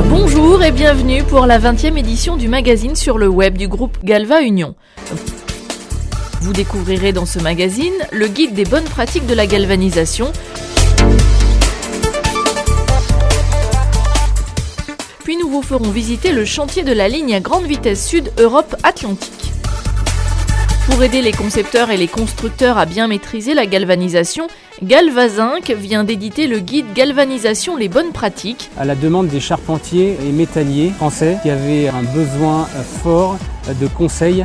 Bonjour et bienvenue pour la 20e édition du magazine sur le web du groupe Galva Union. Vous découvrirez dans ce magazine le guide des bonnes pratiques de la galvanisation, puis nous vous ferons visiter le chantier de la ligne à grande vitesse Sud Europe Atlantique. Pour aider les concepteurs et les constructeurs à bien maîtriser la galvanisation, Galvazinc vient d'éditer le guide Galvanisation les bonnes pratiques. À la demande des charpentiers et métalliers français qui avaient un besoin fort de conseils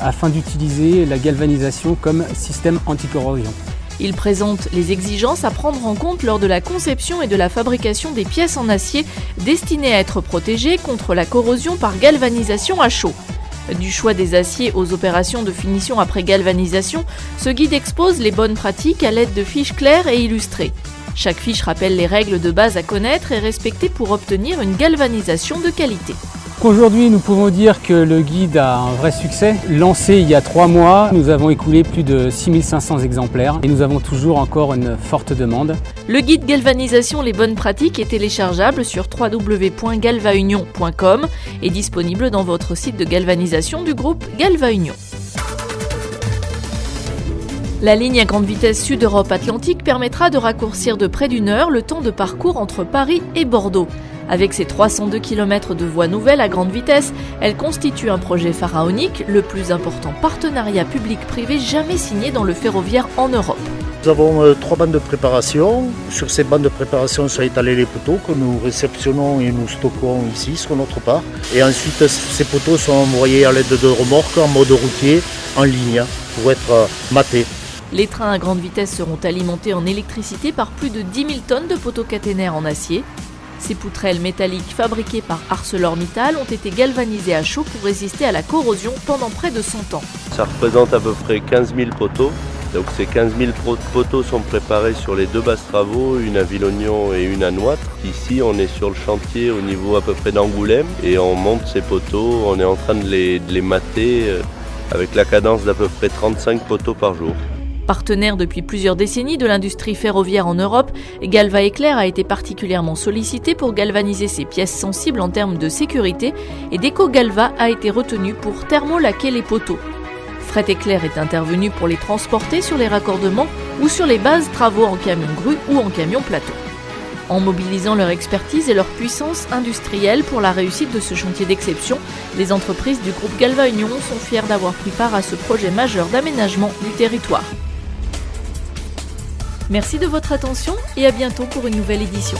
afin d'utiliser la galvanisation comme système anticorrosion. Il présente les exigences à prendre en compte lors de la conception et de la fabrication des pièces en acier destinées à être protégées contre la corrosion par galvanisation à chaud. Du choix des aciers aux opérations de finition après galvanisation, ce guide expose les bonnes pratiques à l'aide de fiches claires et illustrées. Chaque fiche rappelle les règles de base à connaître et respecter pour obtenir une galvanisation de qualité. Aujourd'hui, nous pouvons dire que le guide a un vrai succès. Lancé il y a 3 mois, nous avons écoulé plus de 6500 exemplaires et nous avons toujours encore une forte demande. Le guide Galvanisation les bonnes pratiques est téléchargeable sur www.galvaunion.com et disponible dans votre site de galvanisation du groupe Galva Union. La ligne à grande vitesse Sud Europe Atlantique permettra de raccourcir de près d'1 heure le temps de parcours entre Paris et Bordeaux. Avec ses 302 km de voies nouvelles à grande vitesse, elle constitue un projet pharaonique, le plus important partenariat public-privé jamais signé dans le ferroviaire en Europe. Nous avons 3 bandes de préparation. Sur ces bandes de préparation sont étalés les poteaux que nous réceptionnons et nous stockons ici sur notre part. Et ensuite, ces poteaux sont envoyés à l'aide de remorques en mode routier, en ligne, pour être matés. Les trains à grande vitesse seront alimentés en électricité par plus de 10 000 tonnes de poteaux caténaires en acier. Ces poutrelles métalliques fabriquées par ArcelorMittal ont été galvanisées à chaud pour résister à la corrosion pendant près de 100 ans. Ça représente à peu près 15 000 poteaux. Donc ces 15 000 poteaux sont préparés sur les 2 bases travaux, une à Villognon et une à Nouâtre. Ici on est sur le chantier au niveau à peu près d'Angoulême et on monte ces poteaux, on est en train de les mater avec la cadence d'à peu près 35 poteaux par jour. Partenaire depuis plusieurs décennies de l'industrie ferroviaire en Europe, Galva Éclair a été particulièrement sollicité pour galvaniser ses pièces sensibles en termes de sécurité et Déco Galva a été retenu pour thermolaquer les poteaux. Fret Éclair est intervenu pour les transporter sur les raccordements ou sur les bases travaux en camion grue ou en camion plateau. En mobilisant leur expertise et leur puissance industrielle pour la réussite de ce chantier d'exception, les entreprises du groupe Galva Union sont fières d'avoir pris part à ce projet majeur d'aménagement du territoire. Merci de votre attention et à bientôt pour une nouvelle édition.